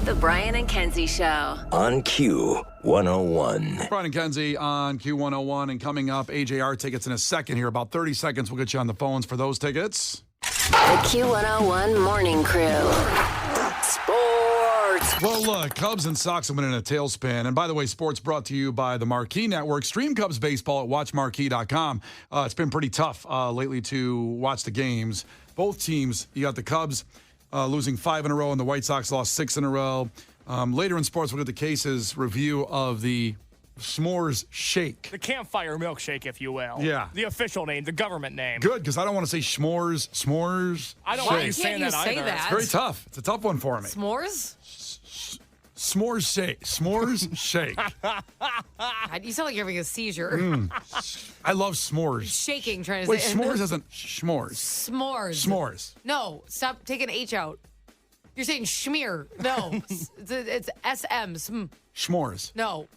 The Brian and Kenzie Show. On Q101. Brian and Kenzie on Q101. And coming up, AJR tickets in a second here. About 30 seconds. We'll get you on the phones for those tickets. The Q101 Morning Crew. Sports. Well, look, Cubs and Sox have been in a tailspin. And by the way, sports brought to you by the Marquee Network. Stream Cubs baseball at watchmarquee.com. It's been pretty tough lately to watch the games. Both teams, you got the Cubs losing 5 in a row, and the White Sox lost 6 in a row. Later in sports, we'll get the cases review of the S'mores Shake. The campfire milkshake, if you will. Yeah. The official name, the government name. Good, because I don't want to say s'mores, I don't want you Why saying can't that you say either. that? It's very tough. It's a tough one for me. S'mores? S'mores Shake. S'mores Shake. You sound like you're having a seizure. I love s'mores. Shaking, trying to Wait, say. s'mores isn't s'mores. S'mores. S'mores. No, stop taking H out. You're saying schmear. No, it's SM. S'mores. No.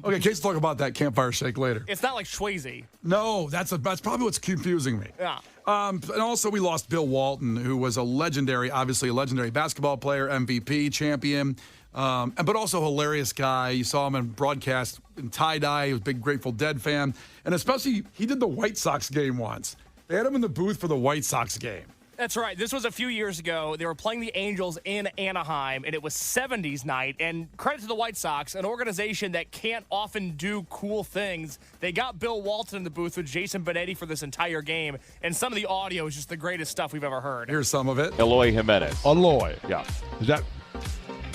Okay, Case, talk about that campfire shake later. It's not like Schwazy. No, that's probably what's confusing me. Yeah. And also, we lost Bill Walton, who was obviously a legendary basketball player, MVP, champion, but also a hilarious guy. You saw him in broadcast in tie-dye. He was a big Grateful Dead fan. And especially, he did the White Sox game once. They had him in the booth for the White Sox game. That's right. This was a few years ago. They were playing the Angels in Anaheim, and it was 70s night. And credit to the White Sox, an organization that can't often do cool things. They got Bill Walton in the booth with Jason Benetti for this entire game, and some of the audio is just the greatest stuff we've ever heard. Here's some of it. Eloy Jimenez. Alloy. Yeah. Is that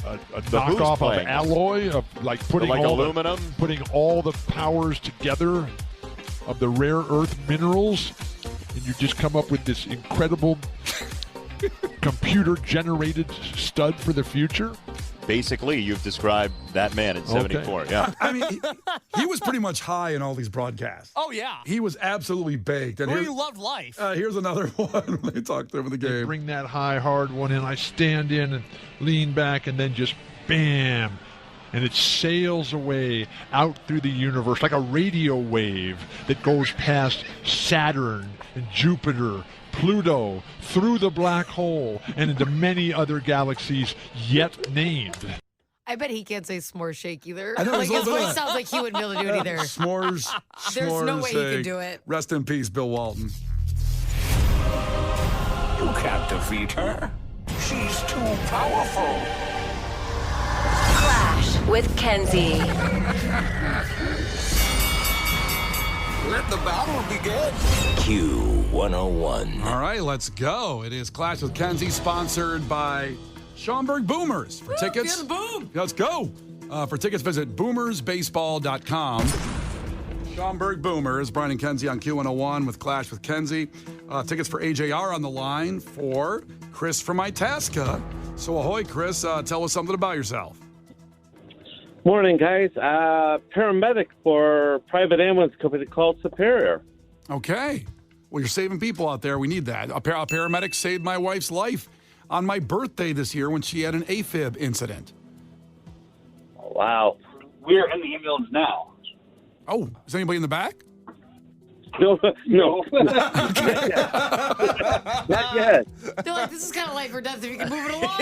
a The who's knockoff of playing? alloy? Of like putting Like all aluminum? putting all the powers together of the rare earth minerals, and you just come up with this incredible computer-generated stud for the future? Basically, you've described that man in 74. Okay. Yeah. I mean, he was pretty much high in all these broadcasts. Oh, yeah. He was absolutely baked. And Well, he loved life. here's another one when they talked over the They game. bring that high, hard one in. I stand in and lean back, and then just bam. And it sails away out through the universe like a radio wave that goes past Saturn and Jupiter, Pluto, through the black hole, and into many other galaxies yet named. I bet he can't say s'more shake either. I know, Like, there's a his little bit voice of- sounds like he wouldn't be able to do it either. S'mores. There's no s'mores way he could shake. do it. Rest in peace, Bill Walton. You can't defeat her. She's too powerful. Clash with Kenzie. Let the battle begin. Q101. All right, let's go. It is Clash with Kenzie, sponsored by Schaumburg Boomers. For tickets, boom. let's go. For tickets, visit boomersbaseball.com. Schaumburg Boomers, Brian and Kenzie on Q101 with Clash with Kenzie. Tickets for AJR on the line for Chris from Itasca. So ahoy, Chris. Tell us something about yourself. Morning, guys. Paramedic for a private ambulance company called Superior. Okay. Well, you're saving people out there. We need that. A paramedic saved my wife's life on my birthday this year when she had an AFib incident. Wow. We're in the ambulance now. Oh, is anybody in the back? No. Not yet. They're like, this is kind of life or death if you can move it along.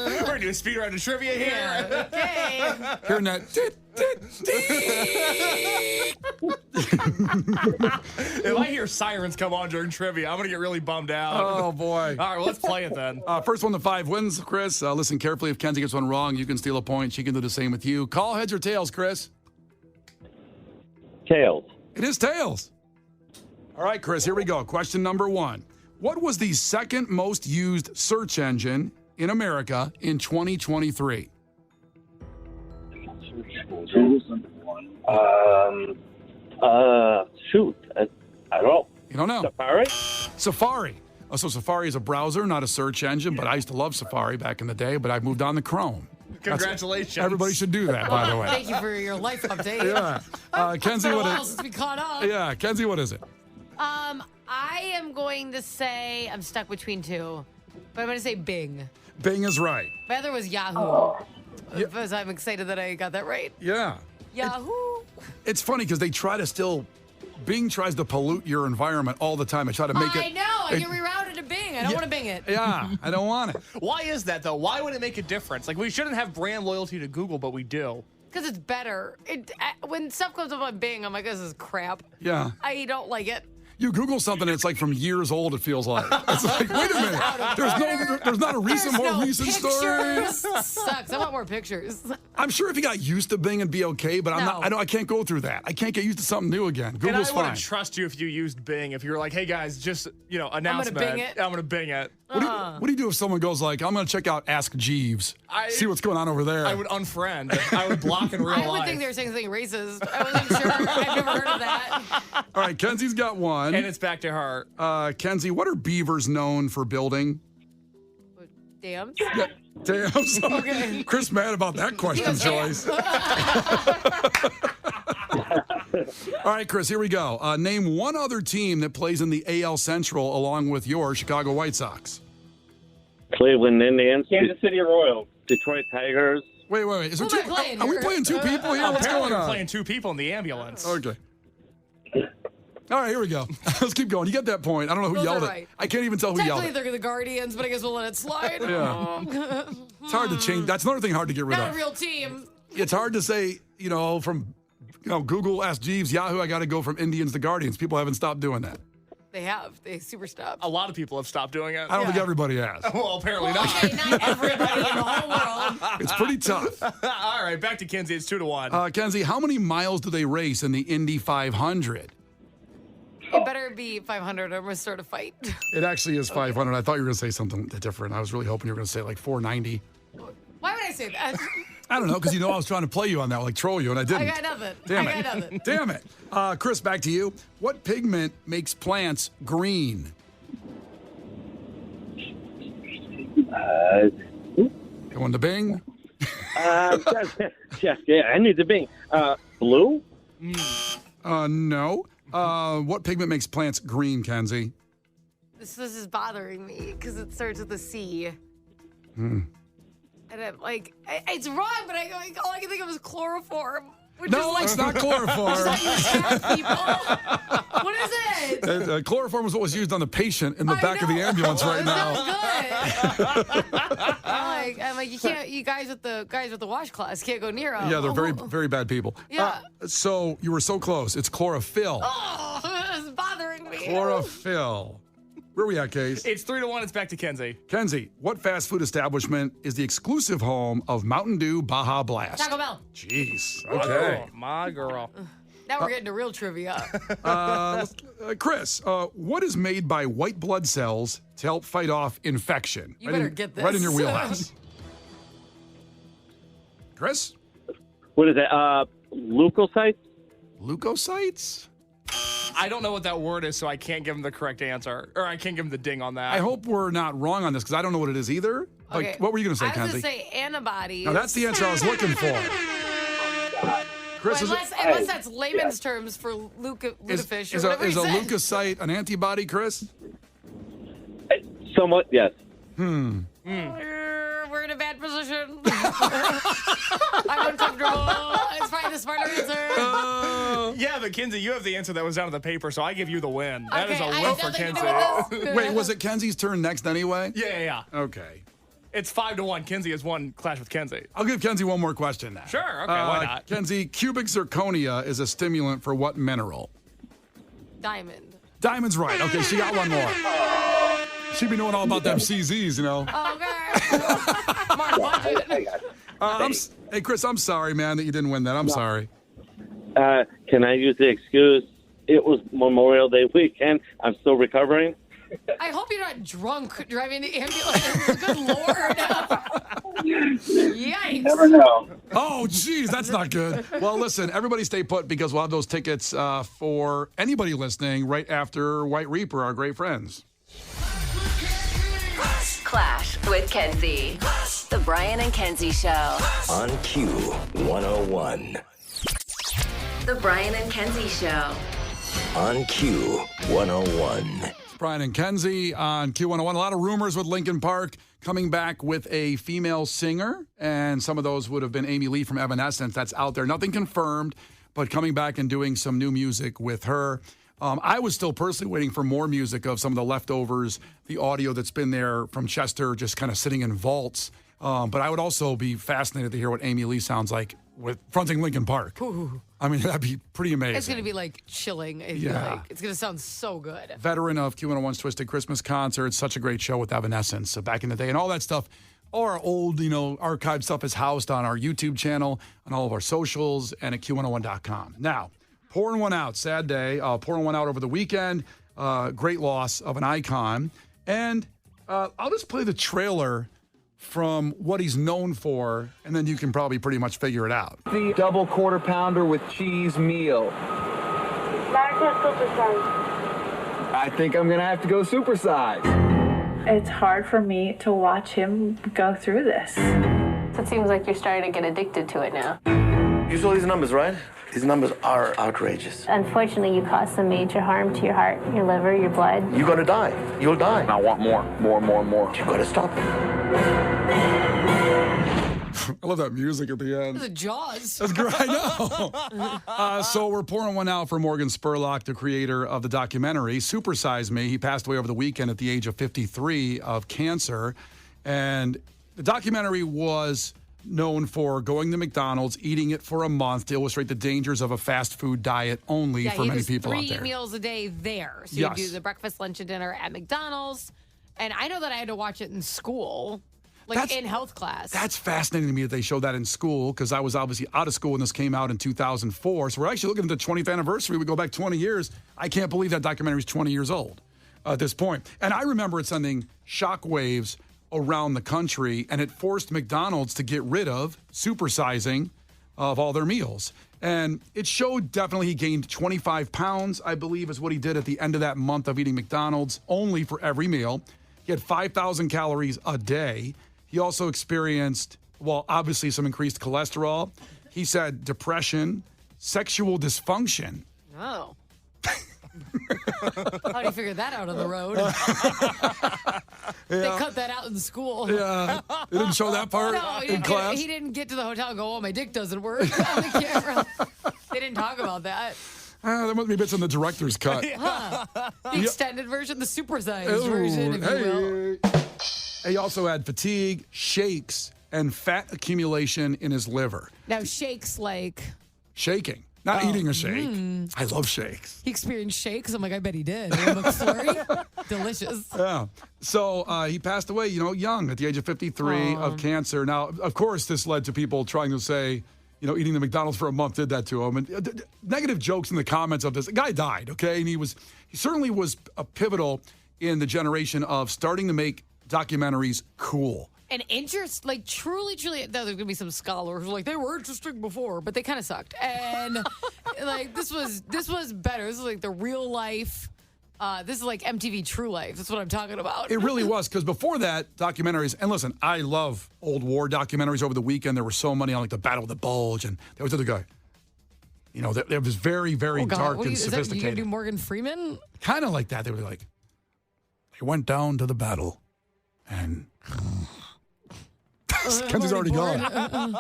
We're going to do a speed round of trivia here. Yeah, okay. Hearing that. If I hear sirens come on during trivia, I'm going to get really bummed out. Oh, boy. All right, well, let's play it then. First 1 to 5 wins, Chris. Listen carefully. If Kenzie gets one wrong, you can steal a point. She can do the same with you. Call heads or tails, Chris. Tails. It is tails. All right, Chris, here we go. Question number 1. What was the second most used search engine in America in 2023? Shoot. I don't know. You don't know. Safari? Safari. So Safari is a browser, not a search engine, but I used to love Safari back in the day, but I've moved on to Chrome. Congratulations. Everybody should do that, by the way. Thank you for your life update. Yeah. Kenzie, It's been a what while is since we caught up. Yeah, Kenzie, what is it? I am going to say I'm stuck between two, but I'm going to say Bing. Bing is right. My other was Yahoo. Because I'm excited that I got that right. Yeah. Yahoo. It's funny because they try to still, Bing tries to pollute your environment all the time. They try to make it. I know. I get rerouted to Bing. I don't want to Bing it. Yeah, I don't want it. Why is that, though? Why would it make a difference? Like, we shouldn't have brand loyalty to Google, but we do. Because it's better. When stuff comes up on Bing, I'm like, this is crap. Yeah. I don't like it. You Google something, and it's like from years old, it feels like. It's like, wait a minute. There's not a recent story. Sucks. I want more pictures. I'm sure if you got used to Bing, it'd be okay, but I can't go through that. I can't get used to something new again. Google's and I fine. wouldn't trust you if you used Bing. If you were like, hey, guys, just, announcement. Bing it. I'm going to Bing it. What do you do if someone goes like, I'm going to check out Ask Jeeves, see what's going on over there? I would unfriend. I would block in real life. I would think they were saying something racist. I wasn't sure. I've never heard of that. All right, Kenzie's got one. And it's back to her. Kenzie, what are beavers known for building? Dams? Yeah, dams. Okay. Chris mad about that question choice. All right, Chris, here we go. Name one other team that plays in the AL Central along with your Chicago White Sox. Cleveland Indians. Kansas City Royals. Detroit Tigers. Wait. Is there Who am I playing are we here? playing two people here? What's Apparently going we're on? playing two people in the ambulance. Okay. All right, here we go. Let's keep going. You get that point. I don't know who Those yelled are it. right. I can't even tell who yelled Technically, it. they're the Guardians, but I guess we'll let it slide. Yeah. It's hard to change. That's another thing hard to get rid Not a of. real team. It's hard to say, from Google, Ask Jeeves, Yahoo, I got to go from Indians to Guardians. People haven't stopped doing that. They have. They super stopped. A lot of people have stopped doing it. I don't think everybody has. Well, apparently not. Okay, not everybody in the whole world. It's pretty tough. All right, back to Kenzie. It's 2-1. Kenzie, how many miles do they race in the Indy 500? It better be 500 or I'm going to start a fight. It actually is 500. I thought you were going to say something different. I was really hoping you were going to say like 490. Why would I say that? I don't know, because I was trying to play you on that, like troll you, and I didn't. I got nothing. Damn I it. got nothing. Damn it. Chris, back to you. What pigment makes plants green? Going to Bing? Yeah, I need to Bing. Blue? No. What pigment makes plants green, Kenzie? This is bothering me because it starts with a C. And I'm like, it's wrong, but all I can think of is chloroform. No, it's not chloroform. What is it? Chloroform is what was used on the patient in the back of the ambulance right now. I'm like, you guys with the washcloths can't go near them. Yeah, they're very, very bad people. Yeah. So you were so close. It's chlorophyll. Oh, it's bothering me. Chlorophyll. Where are we at, Case? It's 3-1. It's back to Kenzie. Kenzie, what fast food establishment is the exclusive home of Mountain Dew Baja Blast? Taco Bell. Jeez. My Okay. girl. My girl. Now we're getting to real trivia. Chris, what is made by white blood cells to help fight off infection? You better get this. Right in your wheelhouse. Chris? What is that? Leukocytes? Leukocytes? I don't know what that word is, so I can't give him the correct answer. Or I can't give him the ding on that. I hope we're not wrong on this because I don't know what it is either. Like, Okay. what were you going to say, I was Kenzie? going to say antibodies. Now, that's the answer I was looking for. Chris, Unless that's layman's terms for lutefish or is whatever a he said. leukocyte an antibody, Chris? Somewhat, yes. We're in a bad position. I'm uncomfortable. It's probably the smarter answer. Yeah, but Kenzie, you have the answer that was down on the paper, so I give you the win. That is Okay, a I win have for nothing to Kenzie. do with this. Wait, was it Kenzie's turn next anyway? Yeah. Okay. It's 5-1. Kenzie has won Clash with Kenzie. I'll give Kenzie one more question now. Sure, okay, why not? Kenzie, cubic zirconia is a stimulant for what mineral? Diamond. Diamond's right. Okay, she got one more. She'd be knowing all about them CZs, you know. Okay. Mark budget. Hey, Chris, I'm sorry, man, that you didn't win that. I'm sorry. Can I use the excuse? It was Memorial Day weekend. I'm still recovering. I hope you're not drunk driving the ambulance. Good Lord. Yikes. Never know. Oh, geez, that's not good. Well, listen, everybody stay put because we'll have those tickets for anybody listening right after White Reaper, our great friends. Clash with Kenzie. The Brian and Kenzie Show. On Q101. The Brian and Kenzie Show. On Q101. Brian and Kenzie on Q101. A lot of rumors with Linkin Park coming back with a female singer, and some of those would have been Amy Lee from Evanescence. That's out there. Nothing confirmed, but coming back and doing some new music with her. I was still personally waiting for more music of some of the leftovers, the audio that's been there from Chester just kind of sitting in vaults. But I would also be fascinated to hear what Amy Lee sounds like with fronting Lincoln Park. Ooh. I mean, that'd be pretty amazing. It's going to be like chilling. I feel like. It's going to sound so good. Veteran of Q101's Twisted Christmas Concert. Such a great show with Evanescence back in the day. And all that stuff, all our old, archived stuff is housed on our YouTube channel, on all of our socials, and at Q101.com. Now, pouring one out. Sad day. Pouring one out over the weekend. Great loss of an icon. And I'll just play the trailer from what he's known for, and then you can probably pretty much figure it out. The double quarter pounder with cheese meal. I think I'm gonna have to go supersize. It's hard for me to watch him go through this. It seems like you're starting to get addicted to it now. You saw these numbers, right? These numbers are outrageous. Unfortunately, you caused some major harm to your heart, your liver, your blood. You're gonna die. You'll die. I want more. You gotta stop. I love that music at the end. The Jaws. That's great. I know. So we're pouring one out for Morgan Spurlock, the creator of the documentary Supersize Me. He passed away over the weekend at the age of 53 of cancer. And the documentary was known for going to McDonald's, eating it for a month to illustrate the dangers of a fast food diet only for many people out there. 3 meals a day there. So Yes. you do the breakfast, lunch, and dinner at McDonald's. And I know that I had to watch it in school, in health class. That's fascinating to me that they showed that in school, because I was obviously out of school when this came out in 2004. So we're actually looking at the 20th anniversary. We go back 20 years. I can't believe that documentary is 20 years old at this point. And I remember it sending shockwaves around the country, and it forced McDonald's to get rid of supersizing of all their meals. And it showed definitely he gained 25 pounds, I believe, is what he did at the end of that month of eating McDonald's only for every meal. He had 5,000 calories a day. He also experienced, obviously some increased cholesterol. He said depression, sexual dysfunction. Oh. How do you figure that out on the road? They cut that out in school. Yeah. They didn't show that part in class? He didn't get to the hotel and go, my dick doesn't work on the camera. They didn't talk about that. There must be bits in the director's cut. Huh. The extended version, the supersized version, if you will. He also had fatigue, shakes, and fat accumulation in his liver. Now, shakes like... Shaking. Not eating a shake. I love shakes. He experienced shakes? I'm like, I bet he did. McFlurry? Delicious. Yeah. So he passed away, young at the age of 53 of cancer. Now, of course, this led to people trying to say, eating the McDonald's for a month did that to him. And negative jokes in the comments of this. The guy died, okay? And he certainly was a pivotal in the generation of starting to make documentaries cool. And truly, there's going to be some scholars who are like, they were interesting before, but they kind of sucked. And this was better. This is like the real life. This is like MTV True Life. That's what I'm talking about. It really was, because before that, documentaries, and listen, I love old war documentaries. Over the weekend, there were so many on the Battle of the Bulge, and there was the other guy. It was very, very dark and sophisticated. You going to do Morgan Freeman? Kind of like that. They were like, they went down to the battle, and... Kenzie's already gone.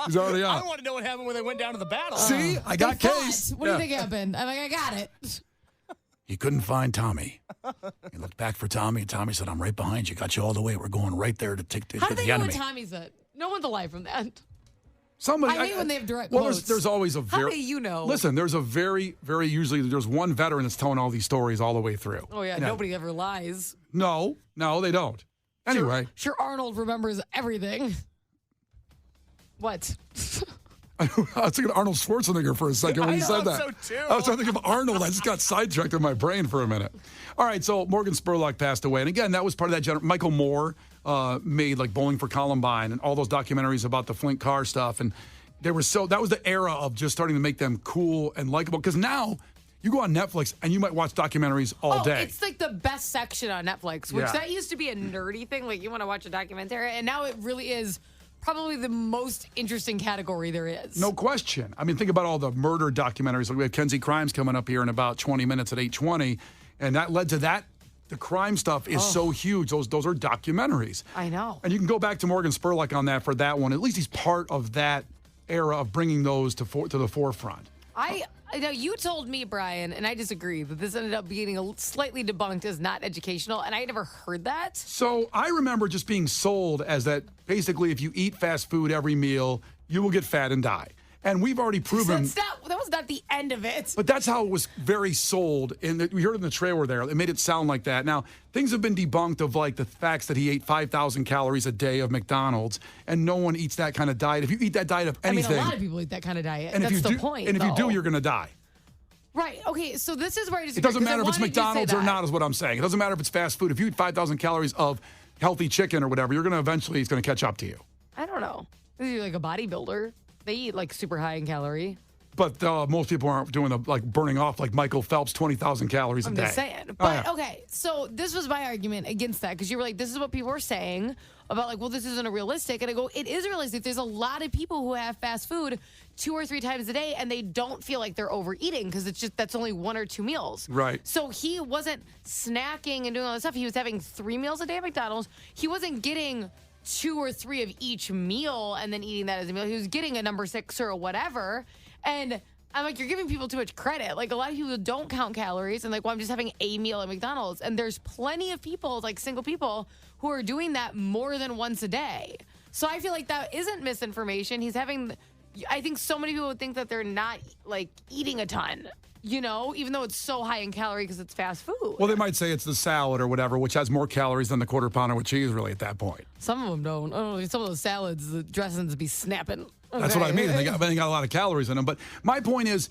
He's already out. I want to know what happened when they went down to the battle. See? I got case. What do you think happened? I'm like, I got it. He couldn't find Tommy. He looked back for Tommy, and Tommy said, I'm right behind you. Got you all the way. We're going right there to take the enemy. How do they know what Tommy said? No one's alive from that. Somebody. I hate when they have direct quotes. There's always a very... How do you know? Listen, there's a very, very usually, there's one veteran that's telling all these stories all the way through. Oh, yeah. Nobody ever lies. No, they don't. Anyway. Sure, Arnold remembers everything. What? I was thinking Arnold Schwarzenegger for a second when you said that. So too. I was trying to think of Arnold. I just got sidetracked in my brain for a minute. All right, so Morgan Spurlock passed away. And again, that was part of that Michael Moore made like Bowling for Columbine and all those documentaries about the Flint car stuff. And that was the era of just starting to make them cool and likable. Because now you go on Netflix and you might watch documentaries all day. It's like the best section on Netflix, which that used to be a nerdy thing. Like you want to watch a documentary, and now it really is probably the most interesting category there is. No question. I mean, think about all the murder documentaries. Like we have Kenzie Crimes coming up here in about 20 minutes at 8:20, and that led to that. The crime stuff is so huge. Those are documentaries. I know. And you can go back to Morgan Spurlock on that for that one. At least he's part of that era of bringing those to the forefront. I know you told me, Brian, and I disagree, that this ended up being slightly debunked as not educational, and I never heard that. So I remember just being sold as that basically if you eat fast food every meal, you will get fat and die. And we've already proven that was not the end of it. But that's how it was very sold. And we heard in the trailer there, it made it sound like that. Now, things have been debunked of like the facts that he ate 5,000 calories a day of McDonald's, and no one eats that kind of diet. If you eat that diet of anything. I mean, a lot of people eat that kind of diet. And that's the point. And if you do, you're going to die. Right. Okay. So this is where I disagree. It doesn't matter if it's McDonald's or not, is what I'm saying. It doesn't matter if it's fast food. If you eat 5,000 calories of healthy chicken or whatever, you're going to eventually, it's going to catch up to you. I don't know. You're like a bodybuilder. They eat like super high in calorie. But most people aren't doing burning off like Michael Phelps, 20,000 calories a day. I'm just saying. But okay, so this was my argument against that because you were like, this is what people are saying about like, well, this isn't realistic. And I go, it is realistic. There's a lot of people who have fast food 2 or 3 times a day and they don't feel like they're overeating because it's just that's only 1 or 2 meals. Right. So he wasn't snacking and doing all this stuff. He was having 3 meals a day at McDonald's. He wasn't getting 2 or 3 of each meal and then eating that as a meal. He was getting a number 6 or whatever. And I'm like, you're giving people too much credit. Like, a lot of people don't count calories and like, well, I'm just having a meal at McDonald's. And there's plenty of people, like single people, who are doing that more than once a day. So I feel like that isn't misinformation. He's having, I think so many people would think that they're not like eating a ton, you know, even though it's so high in calorie because it's fast food. Well, they might say it's the salad or whatever, which has more calories than the quarter pounder with cheese, really, at that point. Some of them don't. Oh, some of those salads, the dressings be snapping. Okay. That's what I mean. They got a lot of calories in them. But my point is,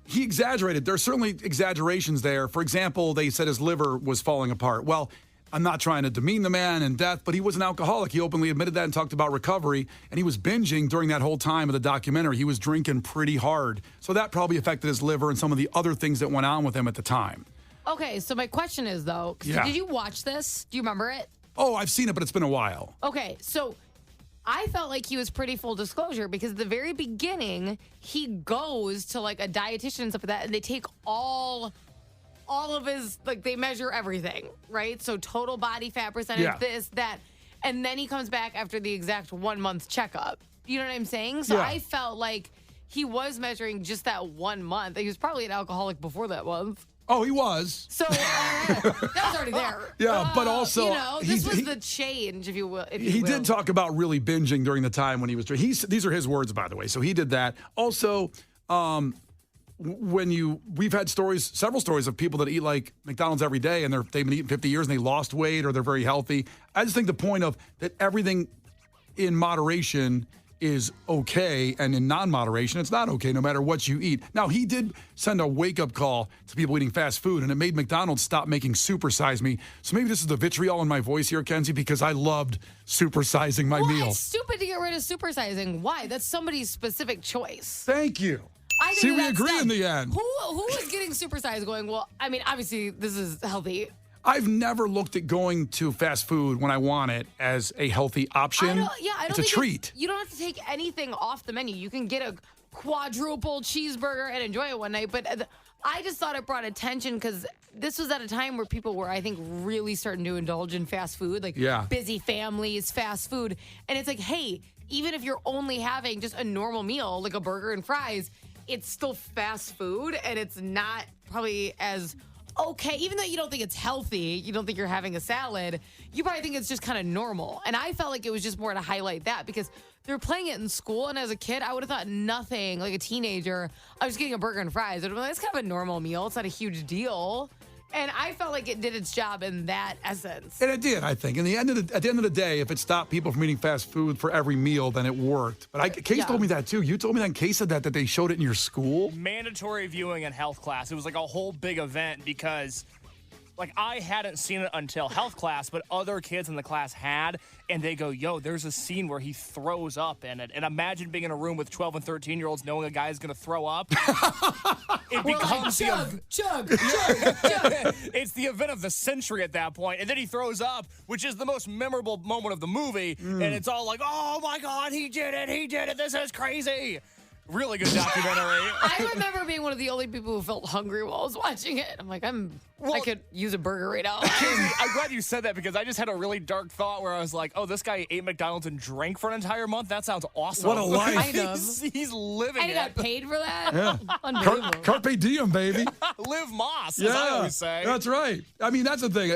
he exaggerated. There's certainly exaggerations there. For example, they said his liver was falling apart. Well, I'm not trying to demean the man in death, but he was an alcoholic. He openly admitted that and talked about recovery. And he was binging during that whole time of the documentary. He was drinking pretty hard. So that probably affected his liver and some of the other things that went on with him at the time. Okay, so my question is, though, did you watch this? Do you remember it? Oh, I've seen it, but it's been a while. Okay, so I felt like he was pretty full disclosure because at the very beginning, he goes to like a dietitian and stuff like that, and they take all of his, like, they measure everything, right? So total body fat percentage, this, that. And then he comes back after the exact 1 month checkup. You know what I'm saying? So I felt like he was measuring just that 1 month. He was probably an alcoholic before that month. Oh, he was. So that was already there. Yeah, but also, you know, this was the change, if you will. He did talk about really binging during the time when he was drinking. These are his words, by the way. So he did that. Also, we've had several stories of people that eat like McDonald's every day and they've been eating 50 years and they lost weight or they're very healthy. I just think the point of that everything in moderation is okay, and in non-moderation, it's not okay no matter what you eat. Now, he did send a wake-up call to people eating fast food, and it made McDonald's stop making Supersize Me. So maybe this is the vitriol in my voice here, Kenzie, because I loved supersizing my meal. It's stupid to get rid of supersizing. Why? That's somebody's specific choice. Thank you. See, we agree in the end. Who was getting supersized going, well, I mean, obviously, this is healthy. I've never looked at going to fast food when I want it as a healthy option. It's a treat. You don't have to take anything off the menu. You can get a quadruple cheeseburger and enjoy it one night. But I just thought it brought attention because this was at a time where people were, I think, really starting to indulge in fast food, like busy families, fast food. And it's like, hey, even if you're only having just a normal meal, like a burger and fries, it's still fast food and it's not probably as okay, even though you don't think it's healthy, you don't think you're having a salad, you probably think it's just kind of normal. And I felt like it was just more to highlight that because they're playing it in school. And as a kid, I would have thought nothing, like a teenager, I was getting a burger and fries. I'd be like, it's kind of a normal meal. It's not a huge deal. And I felt like it did its job in that essence. And it did, I think. At the end of the day, if it stopped people from eating fast food for every meal, then it worked. But Case told me that too. You told me that in Case said that they showed it in your school. Mandatory viewing in health class. It was like a whole big event because like I hadn't seen it until health class, but other kids in the class had, and they go, yo, there's a scene where he throws up in it. And imagine being in a room with 12 and 13-year-olds knowing a guy is going to throw up. It becomes chug. It's the event of the century at that point. And then he throws up, which is the most memorable moment of the movie. And it's all like, oh my God, he did it. This is crazy. Really good documentary. I remember being one of the only people who felt hungry while I was watching it. I'm like, I could use a burger right now. I'm glad you said that because I just had a really dark thought where I was like, oh, this guy ate McDonald's and drank for an entire month? That sounds awesome. What a life. Kind of. He's living And he it. got paid for that? Yeah. Unbelievable. Carpe diem, baby. Live Moss, as I always say. That's right. I mean, that's the thing.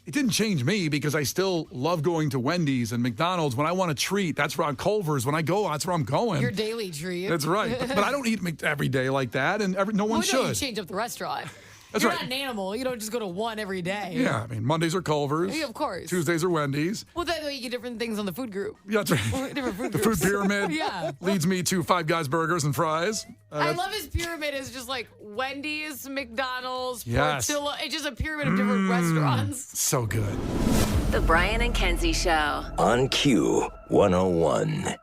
It didn't change me because I still love going to Wendy's and McDonald's. When I want a treat, that's where I'm Culver's. When I go, that's where I'm going. Your daily treat. That's right. But I don't eat every day like that, and no one should. You change up the restaurant. That's You're right. not an animal. You don't just go to one every day. Yeah, I mean, Mondays are Culver's. Yeah, of course. Tuesdays are Wendy's. Well, that way you get different things on the food group. Yeah, that's right. Different food The groups. food pyramid Yeah. leads me to Five Guys Burgers and Fries. I love his pyramid. It's just like Wendy's, McDonald's, Yes. Portillo. It's just a pyramid of different restaurants. So good. The Brian and Kenzie Show. On Q 101.